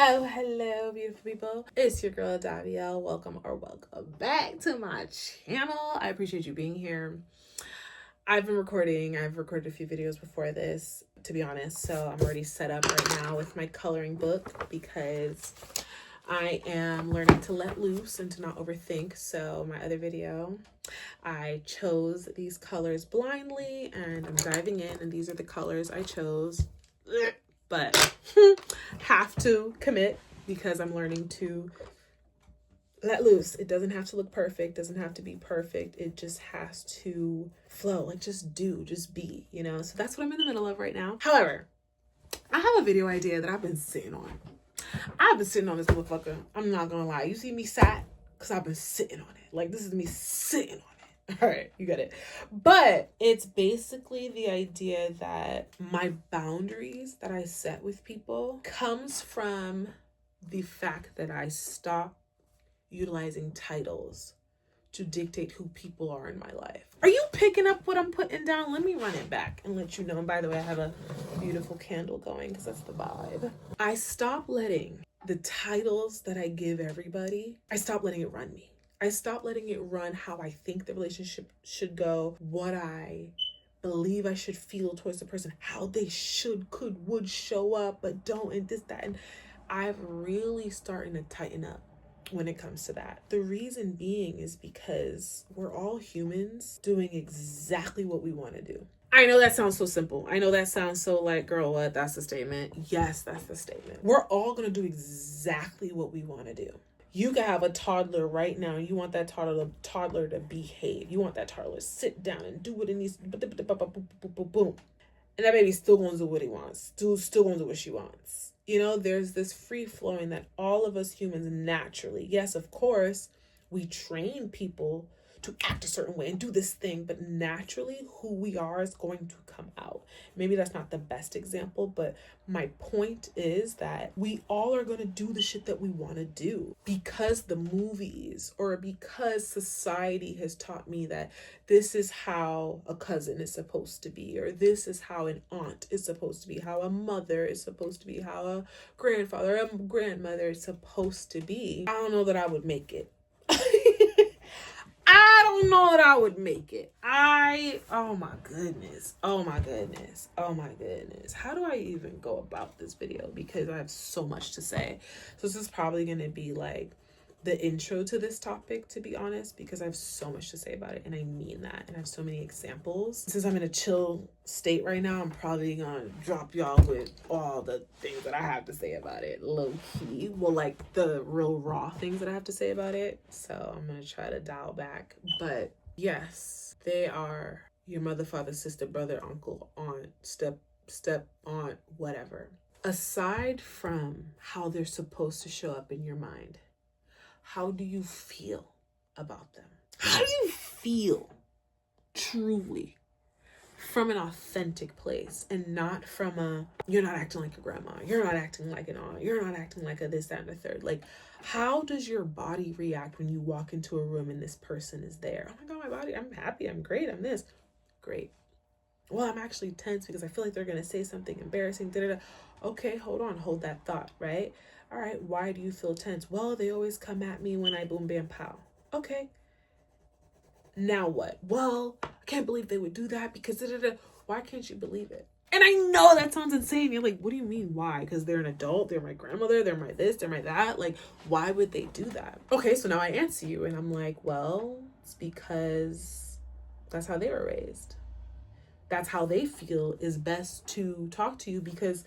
Oh, hello, beautiful people. It's your girl, Davielle. Welcome back to my channel. I appreciate you being here. I've recorded a few videos before this, to be honest. So I'm already set up right now with my coloring book because I am learning to let loose and to not overthink. So my other video, I chose these colors blindly and I'm diving in, and these are the colors I chose. But have to commit because I'm learning to let loose. It doesn't have to look perfect, doesn't have to be perfect. It just has to flow. Like just be, So that's what I'm in the middle of right now. However, I have a video idea that I've been sitting on. I've been sitting on this motherfucker. I'm not gonna lie. You see me sat? Because I've been sitting on it. Like, this is me sitting on it. All right, you get it. But it's basically the idea that my boundaries that I set with people comes from the fact that I stop utilizing titles to dictate who people are in my life. Are you picking up what I'm putting down? Let me run it back and let you know. And by the way, I have a beautiful candle going because that's the vibe. I stop letting the titles that I give everybody, I stop letting it run me. I stop letting it run how I think the relationship should go, what I believe I should feel towards the person, how they should, could, would show up, but don't, and this, that. And I've really starting to tighten up when it comes to that. The reason being is because we're all humans doing exactly what we want to do. I know that sounds so simple. I know that sounds so like, girl, what? That's the statement. Yes, that's the statement. We're all going to do exactly what we want to do. You can have a toddler right now and you want that toddler to behave. You want that toddler to sit down and do what it needs. Boom. And that baby's still going to do what he wants. Still going to do what she wants. There's this free flowing that all of us humans naturally, yes, of course, we train people to act a certain way and do this thing, but naturally who we are is going to come out. Maybe that's not the best example, but my point is that we all are going to do the shit that we want to do because the movies or because society has taught me that this is how a cousin is supposed to be, or this is how an aunt is supposed to be, how a mother is supposed to be, how a grandfather, a grandmother is supposed to be. I don't know that I would make it. I don't know that I would make it. Oh my goodness. How do I even go about this video? Because I have so much to say. So this is probably going to be like the intro to this topic, to be honest, because I have so much to say about it. And I mean that. And I have so many examples. Since I'm in a chill state right now, I'm probably going to drop y'all with all the things that I have to say about it. Low key. Well, like the real raw things that I have to say about it. So I'm going to try to dial back. But yes, they are your mother, father, sister, brother, uncle, aunt, step aunt, whatever. Aside from how they're supposed to show up in your mind, how do you feel about them? How do you feel truly from an authentic place and not from you're not acting like a grandma, you're not acting like an aunt, you're not acting like a this, that, and the third. Like, how does your body react when you walk into a room and this person is there? Oh my God, my body, I'm happy, I'm great, I'm this. Great. Well, I'm actually tense because I feel like they're going to say something embarrassing. Okay, hold that thought, right? All right, why do you feel tense? Well, they always come at me when I boom, bam, pow. Okay. Now what? Well, I can't believe they would do that because why can't you believe it? And I know that sounds insane. You're like, what do you mean why? Because they're an adult, they're my grandmother, they're my this, they're my that. Like, why would they do that? Okay, so now I answer you and I'm like, well, it's because that's how they were raised. That's how they feel is best to talk to you, because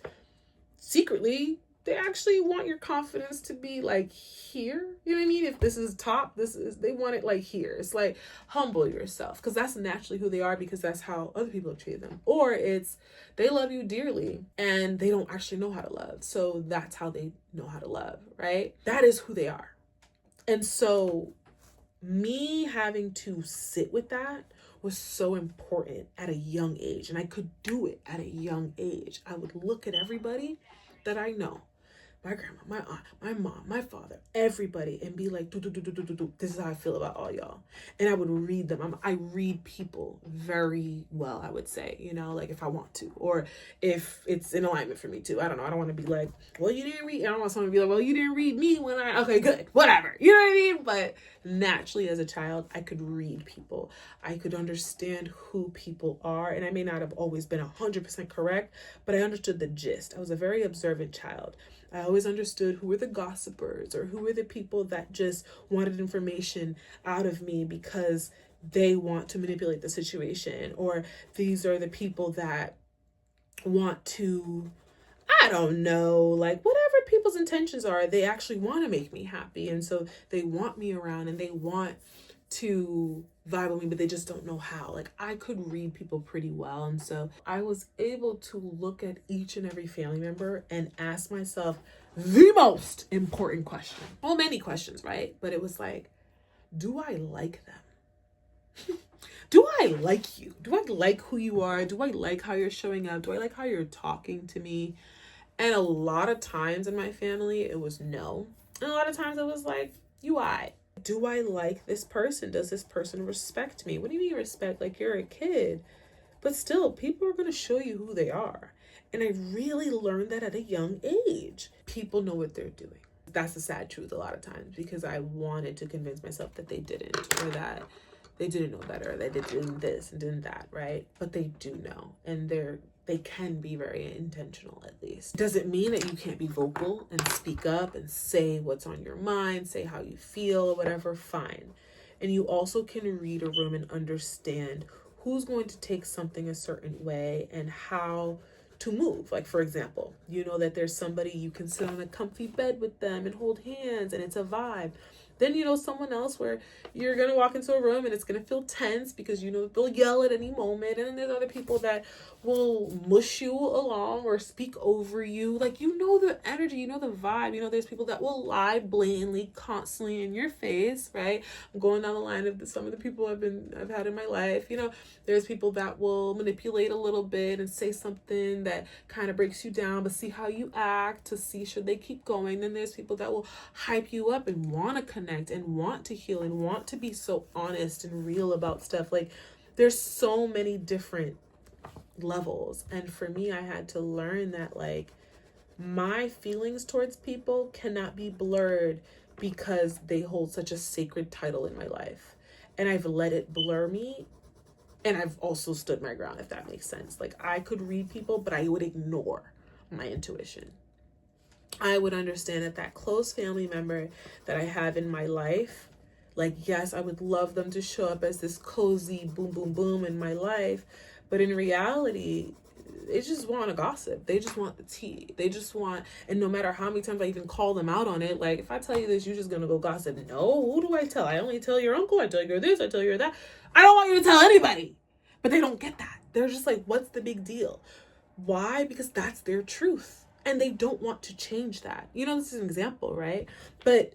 secretly they actually want your confidence to be like here. You know what I mean? If this is top, they want it like here. It's like, humble yourself, because that's naturally who they are, because that's how other people have treated them. Or it's they love you dearly and they don't actually know how to love, so that's how they know how to love, right? That is who they are. And so me having to sit with that was so important at a young age, and I could do it at a young age. I would look at everybody that I know my grandma, my aunt, my mom, my father, everybody, and be like, this is how I feel about all y'all. And I would read them. I read people very well, I would say, you know, like if I want to, or if it's in alignment for me too. I don't know. I don't want to be like, well, you didn't read. I don't want someone to be like, well, you didn't read me when okay, good, whatever. You know what I mean? But naturally, as a child, I could read people. I could understand who people are. And I may not have always been 100% correct, but I understood the gist. I was a very observant child. I always understood who were the gossipers or who were the people that just wanted information out of me because they want to manipulate the situation, or these are the people that want to, I don't know, like whatever people's intentions are, they actually want to make me happy. And so they want me around and they want to vibe with me, but they just don't know how. Like I could read people pretty well. And so I was able to look at each and every family member and ask myself the most important question. Well, many questions, right? But it was like, do I like them? Do I like you? Do I like who you are? Do I like how you're showing up? Do I like how you're talking to me? And a lot of times in my family, it was no. And a lot of times it was like, do I like this person? Does this person respect me? What do you mean respect? Like you're a kid. But still, people are going to show you who they are. And I really learned that at a young age. People know what they're doing. That's the sad truth a lot of times, because I wanted to convince myself that they didn't, or that they didn't know better, that they did this and did that, right? But they do know, and they can be very intentional, at least. Doesn't mean that you can't be vocal and speak up and say what's on your mind, say how you feel or whatever, fine. And you also can read a room and understand who's going to take something a certain way and how to move. Like, for example, you know that there's somebody you can sit on a comfy bed with them and hold hands and it's a vibe. Then you know someone else where you're going to walk into a room and it's going to feel tense because you know they'll yell at any moment. And then there's other people that will mush you along or speak over you. Like, you know the energy, you know the vibe. You know there's people that will lie blatantly, constantly in your face, right? I'm going down the line of some of the people I've had in my life. You know, there's people that will manipulate a little bit and say something that kind of breaks you down, but see how you act to see should they keep going. Then there's people that will hype you up and want to connect and want to heal and want to be so honest and real about stuff. Like, there's so many different levels. And for me, I had to learn that, like, my feelings towards people cannot be blurred because they hold such a sacred title in my life. And I've let it blur me. And I've also stood my ground, if that makes sense. Like, I could read people, but I would ignore my intuition. I would understand that close family member that I have in my life, like, yes, I would love them to show up as this cozy boom, boom, boom in my life. But in reality, they just want to gossip. They just want the tea. They just want, and no matter how many times I even call them out on it, like, if I tell you this, you're just going to go gossip. No, who do I tell? I only tell your uncle. I tell you this. I tell you that. I don't want you to tell anybody. But they don't get that. They're just like, what's the big deal? Why? Because that's their truth. And they don't want to change that. You know, this is an example, right? But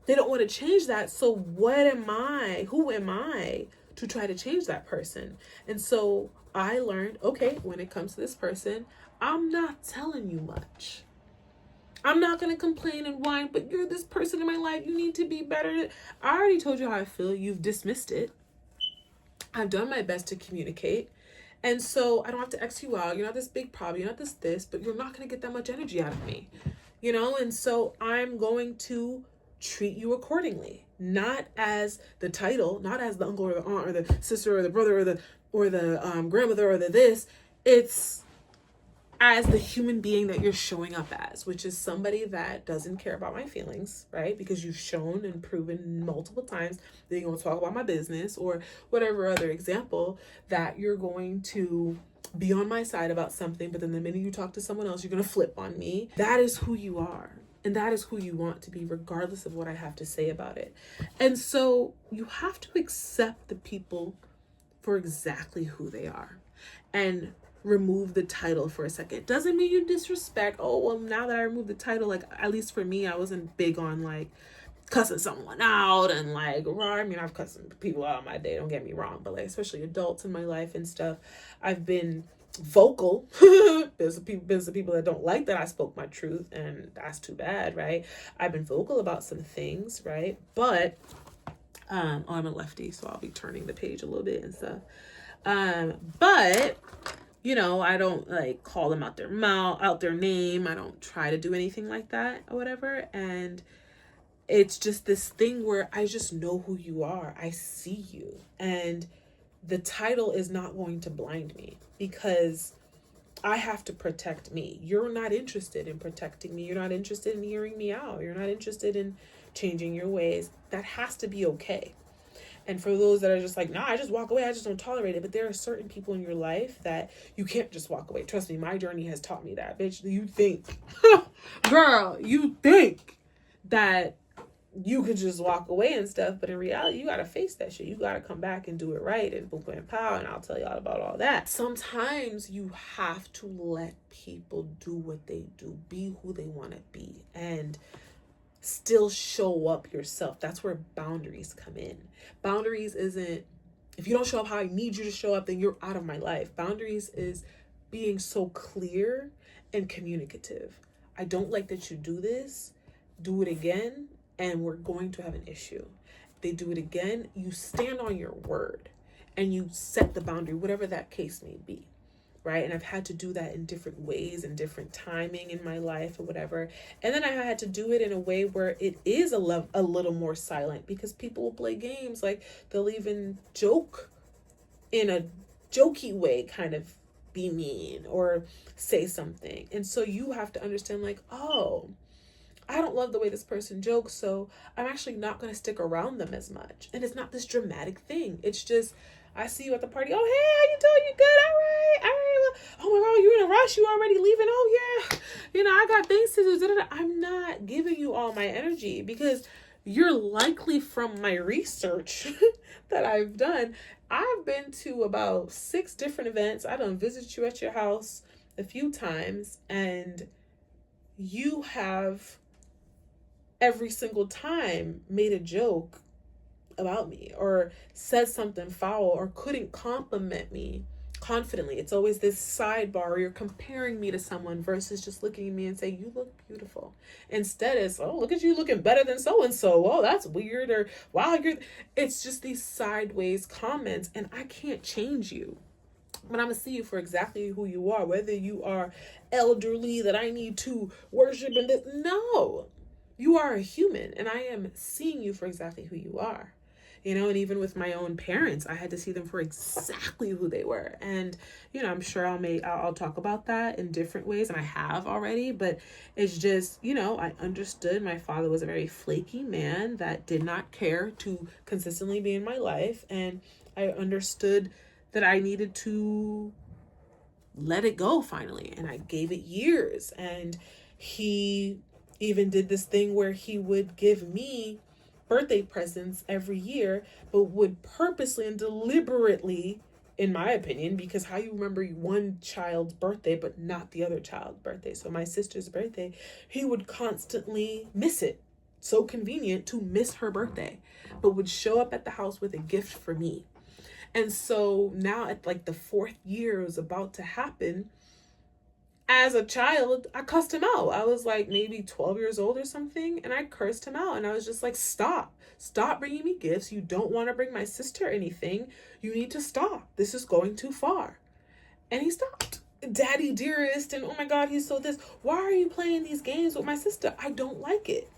they don't want to change that. So what am I? Who am I to try to change that person? And so I learned, okay, when it comes to this person, I'm not telling you much. I'm not going to complain and whine, but you're this person in my life. You need to be better. I already told you how I feel. You've dismissed it. I've done my best to communicate. And so I don't have to X you out. You're not this big problem. You're not this, but you're not going to get that much energy out of me, you know? And so I'm going to treat you accordingly, not as the title, not as the uncle or the aunt or the sister or the brother or the grandmother or the this. It's as the human being that you're showing up as, which is somebody that doesn't care about my feelings, right? Because you've shown and proven multiple times that you're going to talk about my business or whatever other example, that you're going to be on my side about something, but then the minute you talk to someone else, you're going to flip on me. That is who you are. And that is who you want to be, regardless of what I have to say about it. And so you have to accept the people for exactly who they are and remove the title for a second. It doesn't mean you disrespect. Oh, well, now that I removed the title, like, at least for me, I wasn't big on like cussing someone out and like, I mean, I've cussed people out in my day, don't get me wrong, but like, especially adults in my life and stuff, I've been vocal. There's some people that don't like that I spoke my truth, and that's too bad, right? I've been vocal about some things, right? But oh, I'm a lefty, so I'll be turning the page a little bit and stuff. But you know, I don't like call them out their mouth, out their name. I don't try to do anything like that or whatever. And it's just this thing where I just know who you are. I see you. And the title is not going to blind me because I have to protect me. You're not interested in protecting me. You're not interested in hearing me out. You're not interested in changing your ways. That has to be okay. And for those that are just like, nah, I just walk away, I just don't tolerate it. But there are certain people in your life that you can't just walk away. Trust me, my journey has taught me that. Bitch, you think, girl, you think that you could just walk away and stuff. But in reality, you got to face that shit. You got to come back and do it right and boom, and pow. And I'll tell y'all about all that. Sometimes you have to let people do what they do, be who they want to be. And still show up yourself. That's where boundaries come in. Boundaries isn't, if you don't show up how I need you to show up, then you're out of my life. Boundaries is being so clear and communicative. I don't like that you do this. Do it again, and we're going to have an issue. They do it again, you stand on your word and you set the boundary, whatever that case may be. Right. And I've had to do that in different ways and different timing in my life or whatever. And then I had to do it in a way where it is a little more silent, because people will play games. Like they'll even joke in a jokey way, kind of be mean or say something. And so you have to understand like, oh, I don't love the way this person jokes, so I'm actually not going to stick around them as much. And it's not this dramatic thing. It's just, I see you at the party. Oh, hey, how you doing? You good? All right. Well, oh my God, you're in a rush. You already leaving? Oh yeah. You know, I got things to do. I'm not giving you all my energy, because you're likely, from my research that I've done, I've been to about 6 different events. I done visited you at your house a few times, and you have every single time made a joke about me or said something foul or couldn't compliment me confidently. It's always this sidebar where you're comparing me to someone versus just looking at me and saying, you look beautiful. Instead it's, oh, look at you looking better than so-and-so. Oh, that's weird. Or wow, it's just these sideways comments, and I can't change you. But I'm going to see you for exactly who you are, whether you are elderly that I need to worship and this. No, you are a human, and I am seeing you for exactly who you are. You know, and even with my own parents, I had to see them for exactly who they were. And, you know, I'm sure I'll talk about that in different ways, and I have already, but it's just, you know, I understood my father was a very flaky man that did not care to consistently be in my life. And I understood that I needed to let it go finally. And I gave it years. And he even did this thing where he would give me birthday presents every year, but would purposely and deliberately, in my opinion, because how you remember one child's birthday but not the other child's birthday. So my sister's birthday, he would constantly miss it. So convenient to miss her birthday, but would show up at the house with a gift for me. And so now at like the 4th year was about to happen, as a child, I cussed him out. I was like maybe 12 years old or something, and I cursed him out. And I was just like, stop bringing me gifts. You don't want to bring my sister anything. You need to stop. This is going too far. And he stopped. Daddy dearest, and oh my God, he's so this. Why are you playing these games with my sister? I don't like it.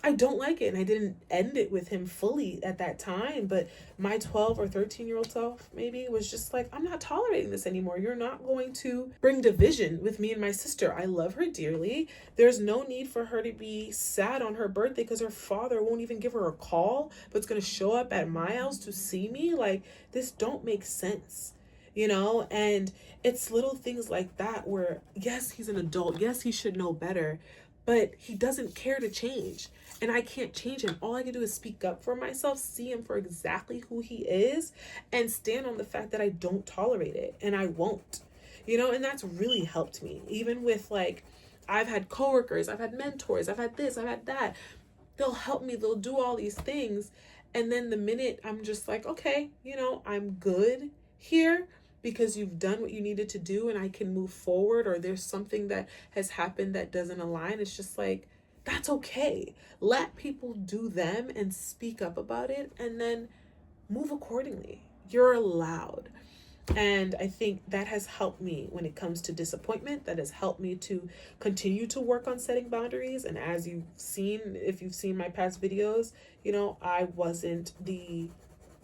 I don't like it. And I didn't end it with him fully at that time. But my 12 or 13-year-old self maybe was just like, I'm not tolerating this anymore. You're not going to bring division with me and my sister. I love her dearly. There's no need for her to be sad on her birthday because her father won't even give her a call, but it's going to show up at my house to see me. Like, this don't make sense. You know, and it's little things like that where, yes, he's an adult. Yes, he should know better, but he doesn't care to change. And I can't change him. All I can do is speak up for myself, see him for exactly who he is, and stand on the fact that I don't tolerate it. And I won't. You know, and that's really helped me. Even with like, I've had coworkers, I've had mentors, I've had this, I've had that. They'll help me, they'll do all these things. And then the minute I'm just like, okay, you know, I'm good here, because you've done what you needed to do and I can move forward, or there's something that has happened that doesn't align. It's just like, that's okay. Let people do them and speak up about it, and then move accordingly. You're allowed. And I think that has helped me when it comes to disappointment. That has helped me to continue to work on setting boundaries. And as you've seen, if you've seen my past videos, I wasn't the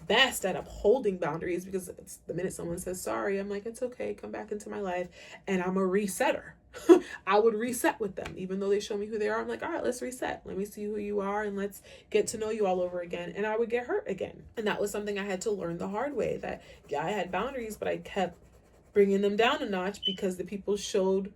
best at upholding boundaries, because it's the minute someone says sorry, I'm like, it's okay, come back into my life, and I'm a resetter. I would reset with them, even though they show me who they are. I'm like, all right, let's reset. Let me see who you are, and let's get to know you all over again. And I would get hurt again. And that was something I had to learn the hard way, that yeah, I had boundaries, but I kept bringing them down a notch because the people showed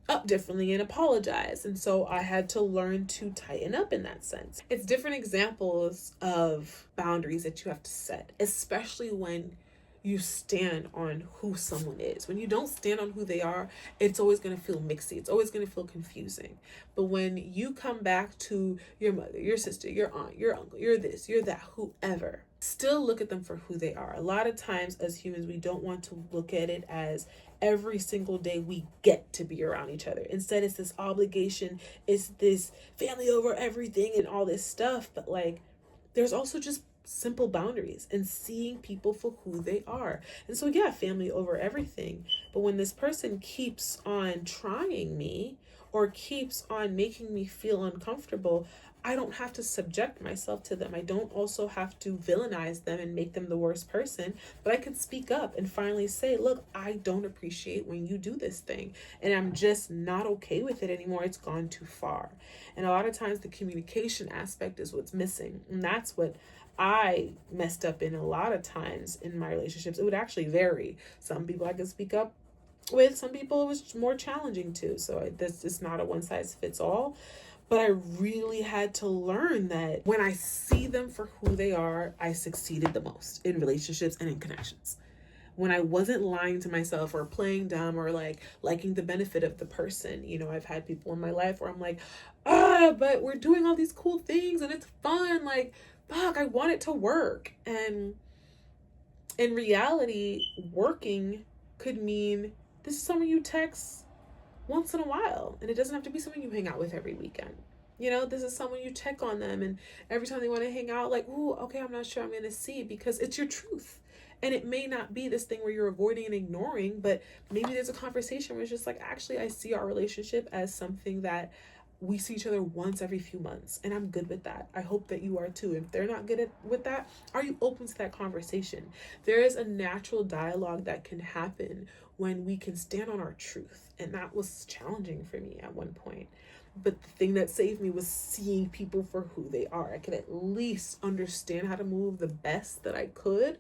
up differently and apologize. And so I had to learn to tighten up in that sense. It's different examples of boundaries that you have to set, especially when you stand on who someone is. When you don't stand on who they are, it's always going to feel mixy. It's always going to feel confusing. But when you come back to your mother, your sister, your aunt, your uncle, you're this, you're that, whoever, still look at them for who they are. A lot of times as humans, we don't want to look at it as every single day we get to be around each other. Instead, it's this obligation, it's this family over everything and all this stuff. But like, there's also just simple boundaries and seeing people for who they are. And so yeah, family over everything. But when this person keeps on trying me or keeps on making me feel uncomfortable, I don't have to subject myself to them. I don't also have to villainize them and make them the worst person, but I can speak up and finally say, look, I don't appreciate when you do this thing, and I'm just not okay with it anymore. It's gone too far. And a lot of times the communication aspect is what's missing. And that's what I messed up in a lot of times in my relationships. It would actually vary. Some people I could speak up with, some people it was more challenging too. So this is not a one size fits all. But I really had to learn that when I see them for who they are, I succeeded the most in relationships and in connections. When I wasn't lying to myself or playing dumb or like liking the benefit of the person. I've had people in my life where I'm like, but we're doing all these cool things and it's fun. Like, fuck, I want it to work. And in reality, working could mean this is someone you text once in a while, and it doesn't have to be someone you hang out with every weekend. This is someone you check on them, and every time they want to hang out, like, ooh, okay, I'm not sure I'm going to see, because it's your truth. And it may not be this thing where you're avoiding and ignoring, but maybe there's a conversation where it's just like, actually, I see our relationship as something that we see each other once every few months, and I'm good with that. I hope that you are too. If they're not good with that, are you open to that conversation? There is a natural dialogue that can happen when we can stand on our truth. And that was challenging for me at one point. But the thing that saved me was seeing people for who they are. I could at least understand how to move the best that I could.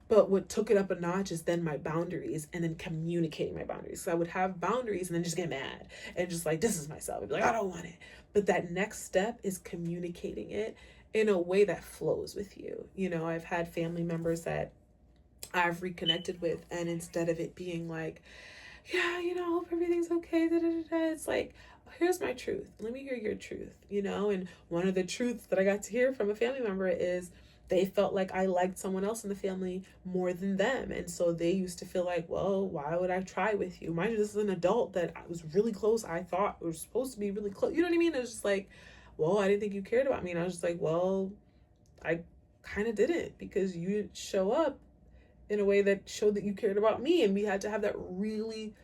But what took it up a notch is then my boundaries, and then communicating my boundaries. So I would have boundaries and then just get mad and just like, this is myself. I'd be like, I don't want it. But that next step is communicating it in a way that flows with you. I've had family members that I've reconnected with, and instead of it being like, yeah, I hope everything's okay, it's like, here's my truth. Let me hear your truth, And one of the truths that I got to hear from a family member is they felt like I liked someone else in the family more than them. And so they used to feel like, well, why would I try with you? Mind you, this is an adult that I was really close. I thought was supposed to be really close. You know what I mean? It was just like, well, I didn't think you cared about me. And I was just like, well, I kind of didn't, because you didn't show up in a way that showed that you cared about me. And we had to have that really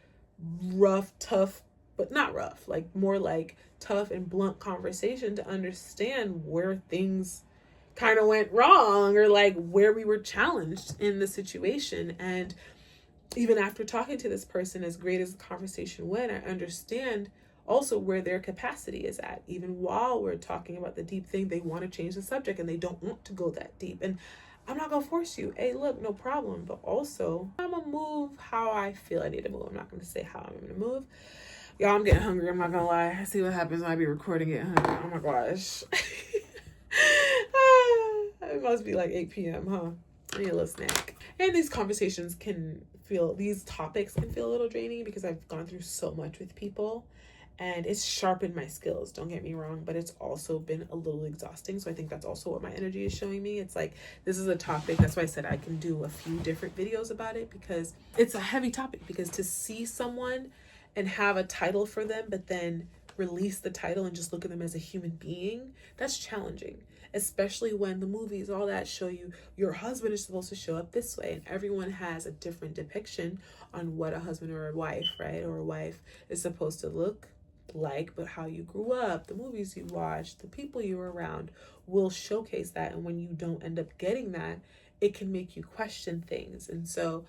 rough, tough, but not rough, like more like tough and blunt conversation to understand where things kind of went wrong, or like where we were challenged in the situation. And even after talking to this person, as great as the conversation went, I understand also where their capacity is at. Even while we're talking about the deep thing, they want to change the subject and they don't want to go that deep. And I'm not gonna force you. Hey, look, no problem. But also, I'm gonna move how I feel I need to move. I'm not gonna say how I'm gonna move. Y'all, I'm getting hungry. I'm not gonna lie. I see what happens when I be recording it hungry. Oh my gosh. It must be like 8 p.m., huh? I need a little snack. And these topics can feel a little draining, because I've gone through so much with people. And it's sharpened my skills, don't get me wrong, but it's also been a little exhausting. So I think that's also what my energy is showing me. It's like, this is a topic, that's why I said I can do a few different videos about it, because it's a heavy topic. Because to see someone and have a title for them, but then release the title and just look at them as a human being, that's challenging. Especially when the movies, all that, show you your husband is supposed to show up this way, and everyone has a different depiction on what a husband or a wife, right, or a wife is supposed to look like. But how you grew up, the movies you watched, the people you were around will showcase that. And when you don't end up getting that, it can make you question things. And so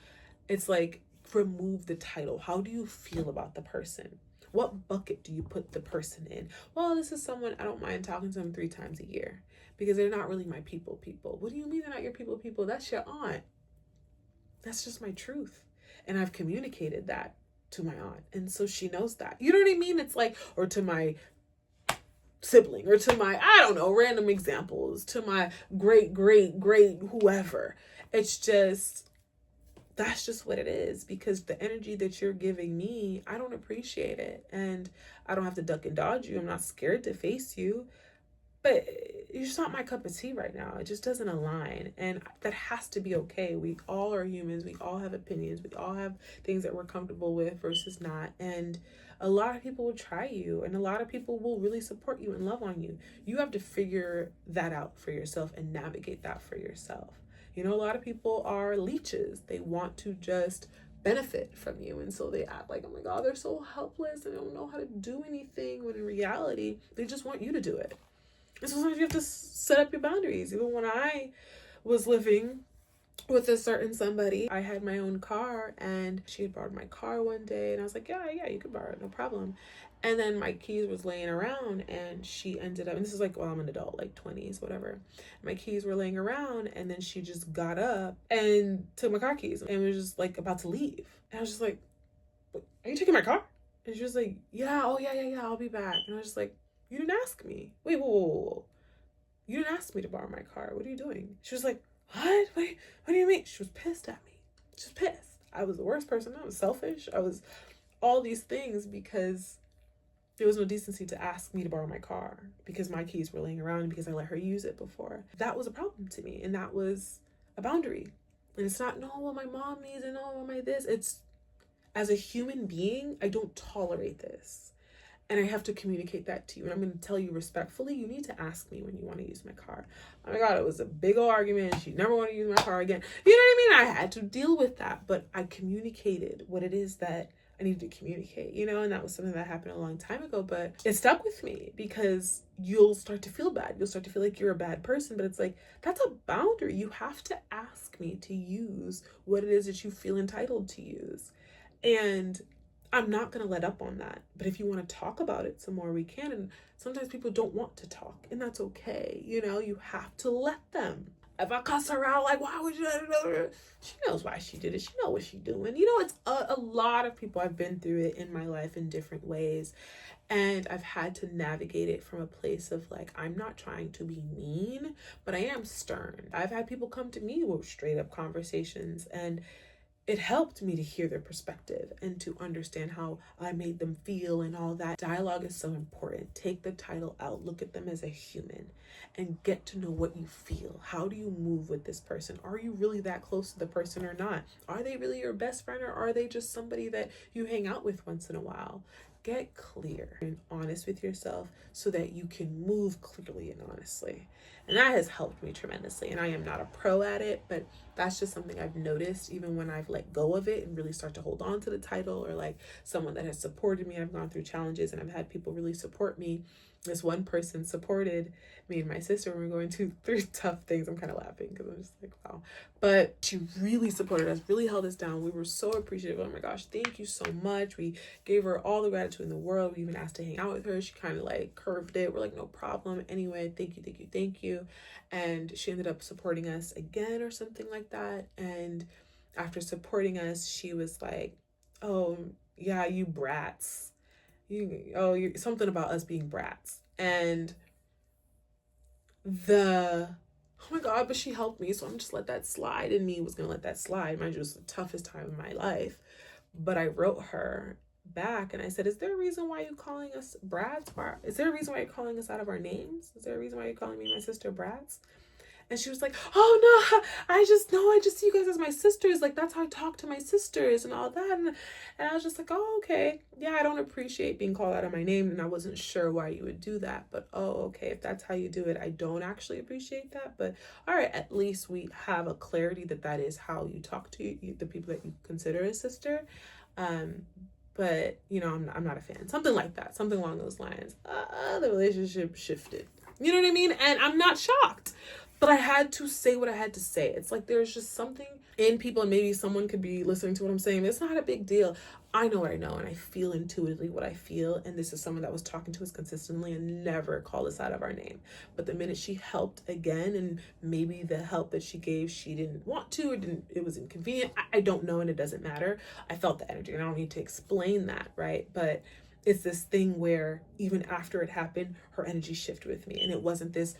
it's like, remove the title. How do you feel about the person? What bucket do you put the person in? Well, this is someone, I don't mind talking to them 3 times a year because they're not really my people. What do you mean they're not your people? That's your aunt. That's just my truth. And I've communicated that to my aunt. And so she knows that. You know what I mean? It's like, or to my sibling, or to my, I don't know, random examples, to my great whoever. It's just, that's just what it is, because the energy that you're giving me, I don't appreciate it. And I don't have to duck and dodge you. I'm not scared to face you. But you're just not my cup of tea right now. It just doesn't align. And that has to be okay. We all are humans. We all have opinions. We all have things that we're comfortable with versus not. And a lot of people will try you, and a lot of people will really support you and love on you. You have to figure that out for yourself and navigate that for yourself. You know, a lot of people are leeches. They want to just benefit from you. And so they act like, oh my God, they're so helpless and they don't know how to do anything, when in reality, they just want you to do it. And so sometimes you have to set up your boundaries. Even when I was living with a certain somebody, I had my own car, and she had borrowed my car one day, and I was like, yeah, you could borrow it, no problem. And then my keys was laying around, and she ended up, and this is like, well, I'm an adult, like 20s, whatever. My keys were laying around, and then she just got up and took my car keys and was just like about to leave. And I was just like, are you taking my car? And she was like, yeah, oh yeah, I'll be back. And I was just like, you didn't ask me. Wait, whoa. You didn't ask me to borrow my car. What are you doing? She was like, what? What do you mean? She was pissed at me. She was pissed. I was the worst person. I was selfish. I was all these things because there was no decency to ask me to borrow my car because my keys were laying around, because I let her use it before. That was a problem to me, and that was a boundary. And it's not, no, well, my mom needs it, no, well, my this. It's, as a human being, I don't tolerate this. And I have to communicate that to you. And I'm going to tell you respectfully, you need to ask me when you want to use my car. Oh my God, it was a big old argument. She never wanted to use my car again. You know what I mean? I had to deal with that. But I communicated what it is that I needed to communicate, you know? And that was something that happened a long time ago. But it stuck with me, because you'll start to feel bad. You'll start to feel like you're a bad person. But it's like, that's a boundary. You have to ask me to use what it is that you feel entitled to use. And I'm not going to let up on that. But if you want to talk about it some more, we can. And sometimes people don't want to talk, and that's okay. You know, you have to let them. If I cuss her out, like, why would you? She knows why she did it. She knows what she's doing. You know, it's a lot of people. I've been through it in my life in different ways. And I've had to navigate it from a place of like, I'm not trying to be mean, but I am stern. I've had people come to me with straight up conversations, and it helped me to hear their perspective and to understand how I made them feel and all that. Dialogue is so important. Take the title out, look at them as a human, and get to know what you feel. How do you move with this person? Are you really that close to the person or not? Are they really your best friend, or are they just somebody that you hang out with once in a while? Get clear and honest with yourself so that you can move clearly and honestly. And that has helped me tremendously. And I am not a pro at it, but that's just something I've noticed even when I've let go of it and really start to hold on to the title, or like someone that has supported me. I've gone through challenges and I've had people really support me. This one person supported me and my sister when we were going through tough things. I'm kind of laughing because I'm just like, wow. But she really supported us, really held us down. We were so appreciative. Oh my gosh, thank you so much. We gave her all the gratitude in the world. We even asked to hang out with her. She kind of like curved it. We're like, no problem. Anyway, thank you. And she ended up supporting us again or something like that. And after supporting us, she was like, oh yeah, you brats. You're something about us being brats. And oh my God, but she helped me, so I'm just let that slide. And me was gonna let that slide. Mind you, it was the toughest time of my life. But I wrote her back and I said, is there a reason why you're calling us brats? Is there a reason why you're calling us out of our names? Is there a reason why you're calling me and my sister brats? And she was like, oh no, I just see you guys as my sisters. Like, that's how I talk to my sisters and all that. And I was just like, oh, okay. Yeah, I don't appreciate being called out of my name. And I wasn't sure why you would do that. But, oh, okay, if that's how you do it, I don't actually appreciate that. But, all right, at least we have a clarity that that is how you talk to the people that you consider a sister. But, you know, I'm not a fan. Something like that. Something along those lines. The relationship shifted. You know what I mean? And I'm not shocked. But I had to say what I had to say. It's like there's just something in people, and maybe someone could be listening to what I'm saying. It's not a big deal. I know what I know, and I feel intuitively what I feel. And this is someone that was talking to us consistently and never called us out of our name. But the minute she helped again, and maybe the help that she gave, she didn't want to, it was inconvenient. I don't know, and it doesn't matter. I felt the energy, and I don't need to explain that, right? But it's this thing where even after it happened, her energy shifted with me, and it wasn't this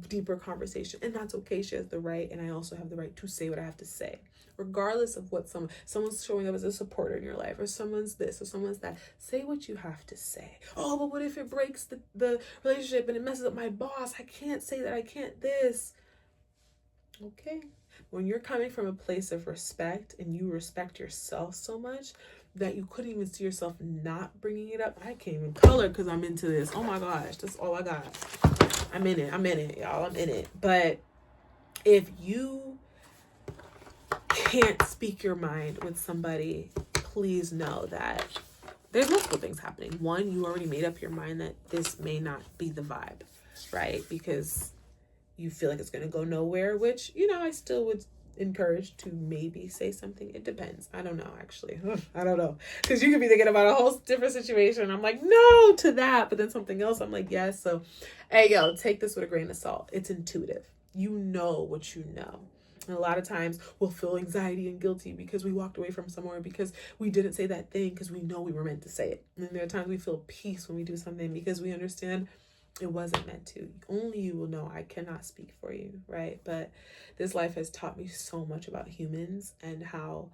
deeper conversation. And that's okay. She has the right, and I also have the right to say what I have to say, regardless of what someone's showing up as a supporter in your life, or someone's this or someone's that. Say what you have to say. Oh, but what if it breaks the relationship and it messes up my boss? I can't say that. I can't this. Okay. When you're coming from a place of respect and you respect yourself so much that you couldn't even see yourself not bringing it up. I can't even color because I'm into this. Oh my gosh, that's all I got. I'm in it, y'all. I'm in it. But if you can't speak your mind with somebody, please know that there's multiple things happening. One, you already made up your mind that this may not be the vibe, right? Because you feel like it's going to go nowhere, which, you know, I still would encourage to maybe say something. It depends. I don't know, actually. I don't know. Because you could be thinking about a whole different situation. I'm like, no to that. But then something else, I'm like, yes. So, hey, yo, take this with a grain of salt. It's intuitive. You know what you know. And a lot of times we'll feel anxiety and guilty because we walked away from somewhere, because we didn't say that thing because we know we were meant to say it. And there are times we feel peace when we do something because we understand it wasn't meant to. Only you will know. I cannot speak for you, right? But this life has taught me so much about humans and how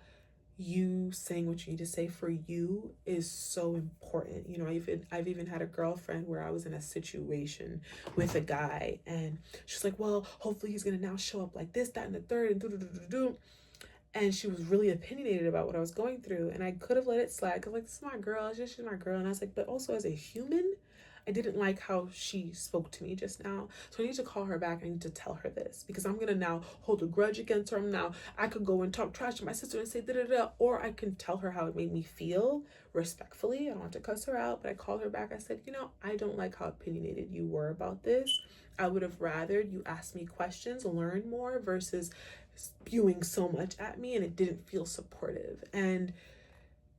you saying what you need to say for you is so important. You know, I've even had a girlfriend where I was in a situation with a guy, and she's like, well, hopefully he's gonna now show up like this, that, and the third, and do. And she was really opinionated about what I was going through, and I could have let it slide because, like, this is my girl. It's just she's my girl. And I was like, but also as a human, I didn't like how she spoke to me just now. So I need to call her back. I need to tell her this, because I'm going to now hold a grudge against her. Now I could go and talk trash to my sister and say da-da-da, or I can tell her how it made me feel respectfully. I don't want to cuss her out, but I called her back. I said, you know, I don't like how opinionated you were about this. I would have rather you ask me questions, learn more, versus spewing so much at me, and it didn't feel supportive. And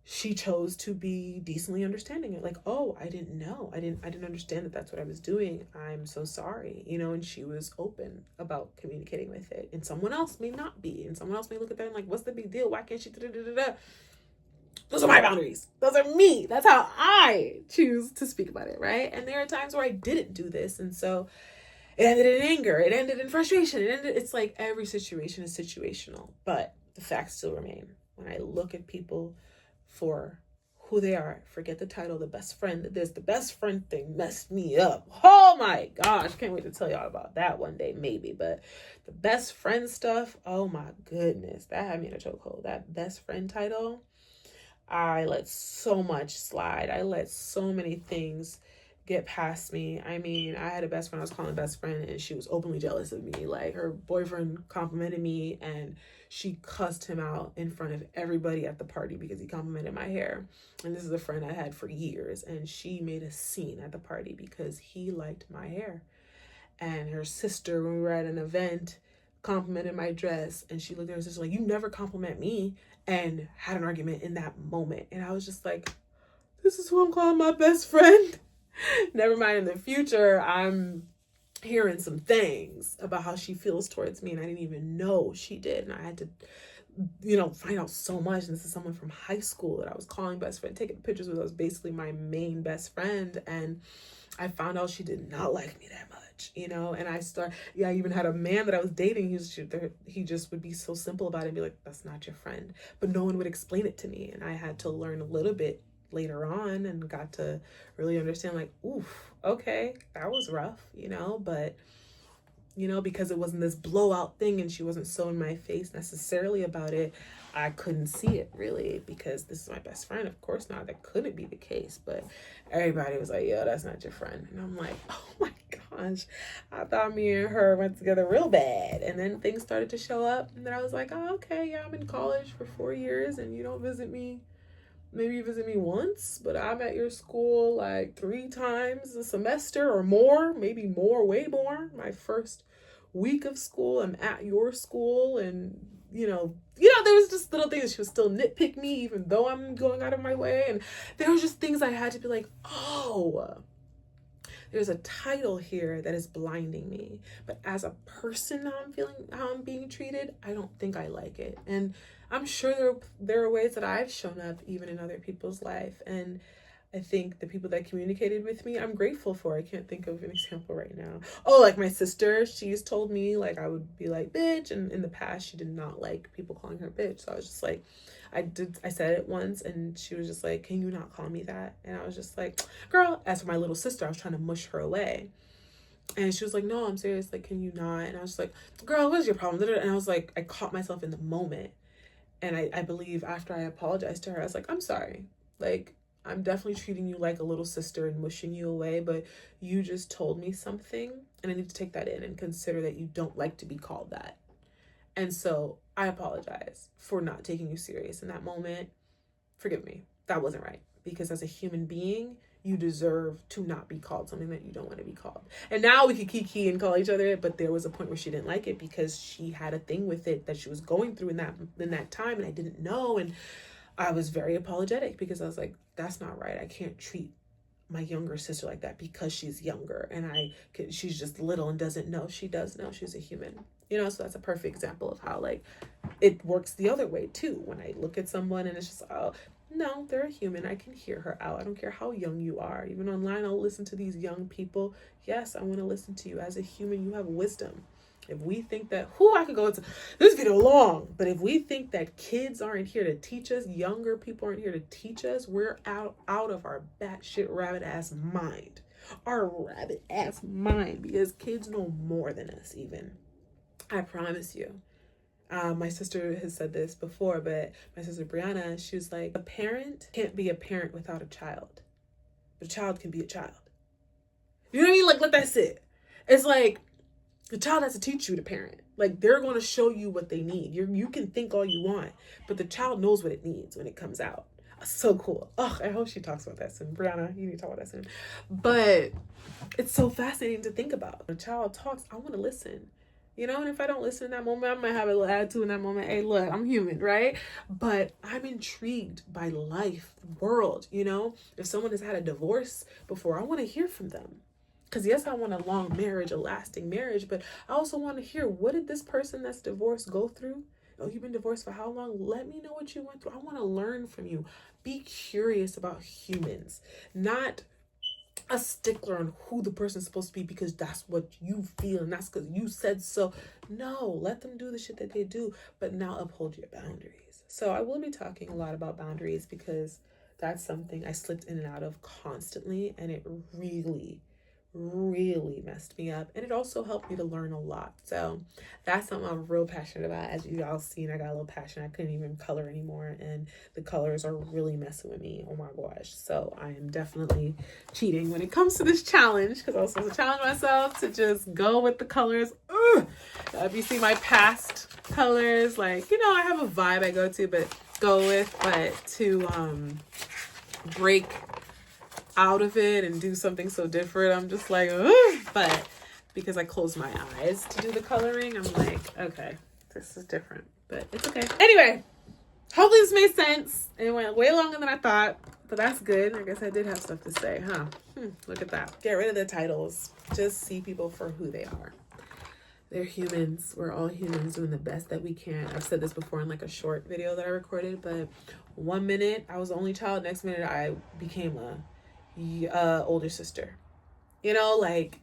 she chose to be decently understanding. Like, oh, I didn't know. I didn't understand that that's what I was doing. I'm so sorry, you know. And she was open about communicating with it. And someone else may not be. And someone else may look at that and like, what's the big deal? Why can't she da-da-da-da-da? Those are my boundaries. Those are me. That's how I choose to speak about it, right? And there are times where I didn't do this. And so it ended in anger. It ended in frustration. It's like every situation is situational. But the facts still remain. When I look at people for who they are, forget the title, the best friend. The best friend thing messed me up. Oh my gosh, can't wait to tell y'all about that one day, maybe. But the best friend stuff, oh my goodness, that had me in a chokehold. That best friend title, I let so much slide. I let so many things get past me. I mean, I had a best friend I was calling best friend, and she was openly jealous of me. Like, her boyfriend complimented me, and she cussed him out in front of everybody at the party because he complimented my hair. And this is a friend I had for years, and she made a scene at the party because he liked my hair. And her sister, when we were at an event, complimented my dress, and she looked at her sister like, you never compliment me, and had an argument in that moment. And I was just like, this is who I'm calling my best friend? Never mind, in the future, I'm hearing some things about how she feels towards me, and I didn't even know she did. And I had to, you know, find out so much. And this is someone from high school that I was calling best friend, taking pictures with. I was basically my main best friend. And I found out she did not like me that much, you know. And I even had a man that I was dating. He just would be so simple about it and be like, that's not your friend. But no one would explain it to me. And I had to learn a little bit later on and got to really understand, like, oof, okay, that was rough, but because it wasn't this blowout thing and she wasn't so in my face necessarily about it, I couldn't see it really, because this is my best friend. Of course not, that couldn't be the case, but everybody was like, yo, that's not your friend. And I'm like, oh my gosh, I thought me and her went together real bad. And then things started to show up, and then I was like, oh, okay, yeah, I'm in college for 4 years and you don't visit me. Maybe you visit me once, but I'm at your school like 3 times a semester or more, maybe more, way more. My first week of school, I'm at your school, and there was just little things. She would still nitpick me even though I'm going out of my way, and there was just things I had to be like, oh, there's a title here that is blinding me, but as a person, how I'm being treated, I don't think I like it. And I'm sure there are ways that I've shown up even in other people's life, and I think the people that communicated with me, I'm grateful for. I can't think of an example right now. Oh, like my sister, she's told me like I would be like bitch, and in the past she did not like people calling her bitch. So I was just like, I said it once, and she was just like, can you not call me that? And I was just like, girl, as for my little sister, I was trying to mush her away. And she was like, no, I'm serious, like, can you not? And I was like, girl, what is your problem? And I was like, I caught myself in the moment. And I believe after I apologized to her, I was like, I'm sorry. Like, I'm definitely treating you like a little sister and mushing you away, but you just told me something, and I need to take that in and consider that you don't like to be called that. And so I apologize for not taking you serious in that moment. Forgive me. That wasn't right. Because as a human being, you deserve to not be called something that you don't want to be called. And now we could kiki and call each other it, but there was a point where she didn't like it because she had a thing with it that she was going through in that time, and I didn't know. And I was very apologetic because I was like, that's not right. I can't treat my younger sister like that because she's younger and she's just little and doesn't know. She does know, she's a human, so that's a perfect example of how like it works the other way too. When I look at someone and it's just, oh no, they're a human, I can hear her out. I don't care how young you are. Even online, I'll listen to these young people. Yes, I want to listen to you. As a human, you have wisdom. If we think that, I could go into this video long, but if we think that kids aren't here to teach us, younger people aren't here to teach us, we're out of our batshit rabbit ass mind. Our rabbit ass mind, because kids know more than us even. I promise you. My sister has said this before, but my sister Brianna, she was like, a parent can't be a parent without a child, but a child can be a child. You know what I mean? Like, let that sit. It's like, the child has to teach you to parent. Like, they're going to show you what they need. You can think all you want, but the child knows what it needs when it comes out. So cool. Oh, I hope she talks about that soon. Brianna, you need to talk about that soon. But it's so fascinating to think about. When a child talks, I want to listen. And if I don't listen in that moment, I might have a little attitude in that moment. Hey, look, I'm human, right? But I'm intrigued by life, the world, If someone has had a divorce before, I want to hear from them. Because yes, I want a long marriage, a lasting marriage, but I also want to hear, what did this person that's divorced go through? Oh, you've been divorced for how long? Let me know what you went through. I want to learn from you. Be curious about humans, not a stickler on who the person's supposed to be because that's what you feel and that's because you said so. No, let them do the shit that they do, but now uphold your boundaries. So I will be talking a lot about boundaries because that's something I slipped in and out of constantly, and it really messed me up, and it also helped me to learn a lot. So that's something I'm real passionate about. As you all seen, I got a little passion. I couldn't even color anymore, and the colors are really messing with me. Oh my gosh. So I am definitely cheating when it comes to this challenge, because I was supposed to challenge myself to just go with the colors. If you see my past colors, like, I have a vibe I go with, but to break out of it and do something so different, I'm just like, ugh. But because I close my eyes to do the coloring, I'm like, okay, this is different, but it's okay. Anyway, hopefully this made sense. It went way longer than I thought, but that's good. I guess I did have stuff to say, huh? Look at that. Get rid of the titles. Just see people for who they are. They're humans. We're all humans doing the best that we can. I've said this before in like a short video that I recorded, but 1 minute I was the only child, next minute I became a older sister. Like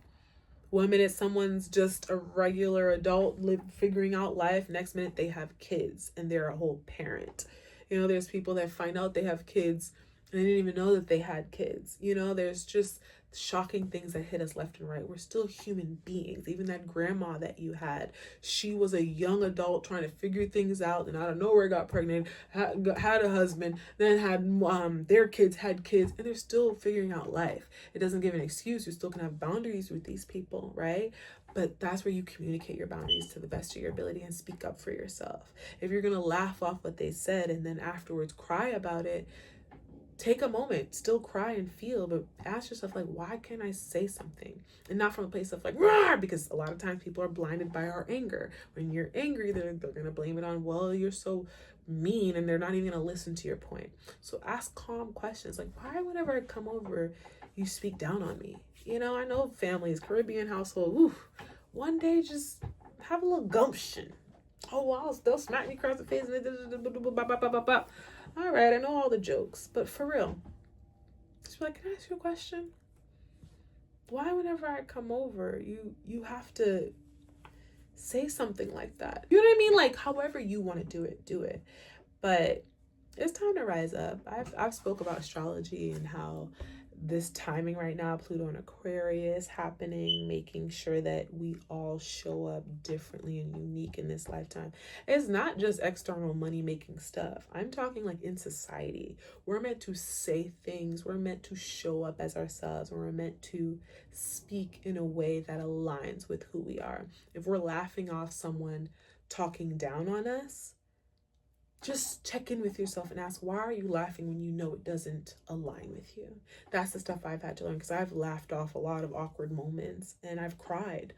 1 minute someone's just a regular adult figuring out life, next minute they have kids and they're a whole parent. There's people that find out they have kids and they didn't even know that they had kids. You know, there's just shocking things that hit us left and right. We're still human beings. Even that grandma that you had, she was a young adult trying to figure things out, and out of nowhere got pregnant, had a husband, then had their kids had kids, and they're still figuring out life. It doesn't give an excuse. You still can have boundaries with these people, right? But that's where you communicate your boundaries to the best of your ability and speak up for yourself. If you're gonna laugh off what they said and then afterwards cry about it, take a moment, still cry and feel, but ask yourself, like, why can't I say something? And not from a place of like, roar, because a lot of times people are blinded by our anger. When you're angry, they're going to blame it on, well, you're so mean, and they're not even going to listen to your point. So ask calm questions, like, why whenever I come over, you speak down on me? You know, I know families, Caribbean household, one day just have a little gumption. Oh, wow, they'll smack me across the face and all right, I know all the jokes, but for real, just be like, can I ask you a question? Why whenever I come over, you have to say something like that? You know what I mean? Like, however you want to do it. But it's time to rise up. I've spoke about astrology and how this timing right now, Pluto and Aquarius happening, making sure that we all show up differently and unique in this lifetime. It's not just external money making stuff. I'm talking like in society. We're meant to say things. We're meant to show up as ourselves. We're meant to speak in a way that aligns with who we are. If we're laughing off someone talking down on us, just check in with yourself and ask, why are you laughing when you know it doesn't align with you? That's the stuff I've had to learn, because I've laughed off a lot of awkward moments and I've cried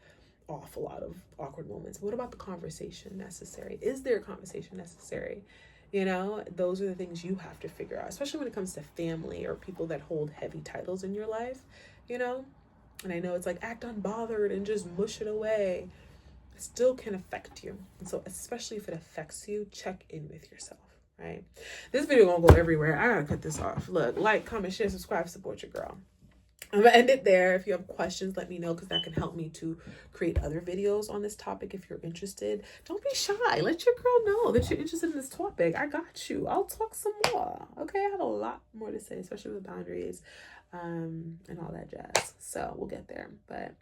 off a lot of awkward moments. What about the conversation necessary? Is there a conversation necessary? You know, those are the things you have to figure out, especially when it comes to family or people that hold heavy titles in your life, you know? And I know it's like, act unbothered and just mush it away. Still can affect you. And so especially if it affects you, check in with yourself, right? This video won't go everywhere. I gotta cut this off. Look, like, comment, share, subscribe, support your girl. I'm gonna end it there. If you have questions, let me know, because that can help me to create other videos on this topic if you're interested. Don't be shy. Let your girl know that you're interested in this topic. I got you. I'll talk some more. Okay, I have a lot more to say, especially with boundaries and all that jazz. So we'll get there. But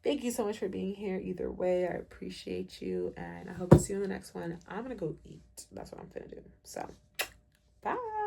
thank you so much for being here. Either way, I appreciate you, and I hope to see you on the next one. I'm gonna go eat. That's what I'm gonna do. So, bye.